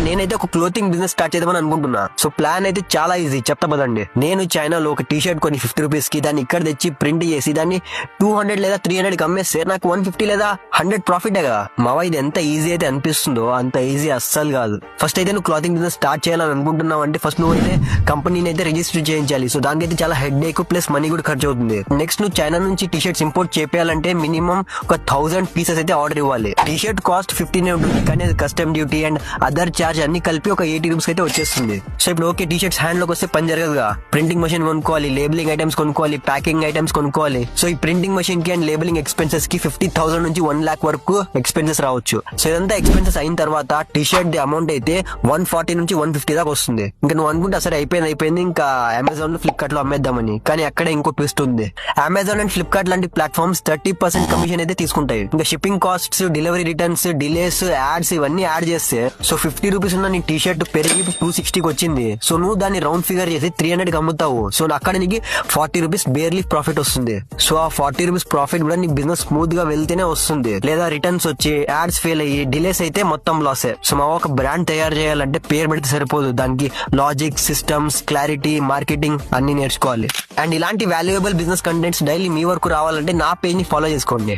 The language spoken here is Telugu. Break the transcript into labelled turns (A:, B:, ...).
A: నేనైతే ఒక క్లోతింగ్ బిజినెస్ స్టార్ట్ చేద్దామని అనుకుంటున్నా. సో ప్లాన్ అయితే చాలా ఈజీ, చెప్తా పదండి. నేను చైనాలో ఒక టీ షర్ట్ కొని 50 రూపీస్ కి దాన్ని ఇక్కడ తెచ్చి ప్రింట్ చేసి దాన్ని 200 లేదా 300 కి అమ్మేస్తే నాకు 150 లేదా 100 ప్రాఫిట్ గా. మావా ఇది ఎంత ఈజీ అయితే అనిపిస్తుందో అంత ఈజీ అస్సలు కాదు. ఫస్ట్ అయితే నువ్వు క్లాతింగ్ బిజినెస్ స్టార్ట్ చేయాలని అనుకుంటున్నావు అంటే ఫస్ట్ నువ్వు అయితే కంపెనీని అయితే రిజిస్టర్ చేయించాలి. సో దానికైతే చాలా హెడ్ ఏక్ ప్లస్ మనీ కూడా ఖర్చు అవుతుంది. నెక్స్ట్ నువ్వు చైనా నుంచి టీ షర్ట్స్ ఇంపోర్ట్ చేయాలంటే మినిమం ఒక 1000 పీసెస్ అయితే ఆర్డర్ ఇవ్వాలి. టీ షర్ట్ కాస్ట్ 15 ఉంటుంది, కానీ custom duty and other charge అన్ని కలిపి ఒక 80 రూపీస్ అయితే వచ్చేస్తుంది. సో ఇప్పుడు ఓకే టీ షర్ట్స్ హ్యాండ్ లోకి వస్తే పని జరగదుగా. ప్రింటింగ్ మెషిన్ కొనుక్కోవాలి, లేబులింగ్ ఐటమ్స్ కొనుక్కోవాలి, ప్యాకింగ్ ఐటమ్స్ కొనుక్కోవాలి. సో ఈ ప్రింటింగ్ మెషిన్ కి అండ్ లేబులింగ్ ఎక్స్పెన్సెస్ కి 50,000 నుంచి 1 lakh వరకు ఎక్స్పెన్సెస్ రావచ్చు. సో ఇదంతా ఎక్స్పెన్సెస్ అయిన తర్వాత టీ షర్ట్ ది అమౌంట్ అయితే 140 నుంచి 150 దాకా వస్తుంది. ఇంకా నువ్వు అనుకుంటా సరే అయిపోయింది ఇంకా అమెజాన్ లో ఫ్లిప్కార్ట్ లో అమ్మేద్దామని. కానీ అక్కడ ఇంకో ట్విస్ట్ ఉంది. అమెజాన్ అండ్ ఫ్లిప్కార్ట్ లాంటి ప్లాట్ఫామ్స్ 30% కమిషన్ అయితే తీసుకుంటాయి. ఇంకా shipping costs, delivery returns, delays, ads ఇవన్నీ యాడ్ చేస్తే సో 50 రూపీస్ ఉన్న నీ టీ షర్ట్ పెరిగి 260కి వచ్చింది. సో నువ్వు దాన్ని రౌండ్ ఫిగర్ చేసి 300కి అమ్ముతావు. సో అక్కడ నీకు 40 రూపీస్ బేర్లీ ప్రాఫిట్ వస్తుంది. సో ఆ 40 రూపీస్ ప్రాఫిట్ కూడా నీ బిజినెస్ స్మూత్ గా వెళ్తేనే వస్తుంది. లేదా రిటర్న్స్ వచ్చి యాడ్స్ ఫెయిల్ అయ్యి డిలేస్ అయితే మొత్తం లాసే. సో మా ఒక బ్రాండ్ తయారు చేయాలంటే పేరు పెడితే సరిపోదు, దానికి లాజిక్, సిస్టమ్స్, క్లారిటీ, మార్కెటింగ్ అన్ని నేర్చుకోవాలి. అండ్ ఇలాంటి వాల్యుయబుల్ బిజినెస్ కంటెంట్స్ డైలీ మీ వరకు రావాలంటే నా పేజ్ ని ఫాలో చేసుకోండి.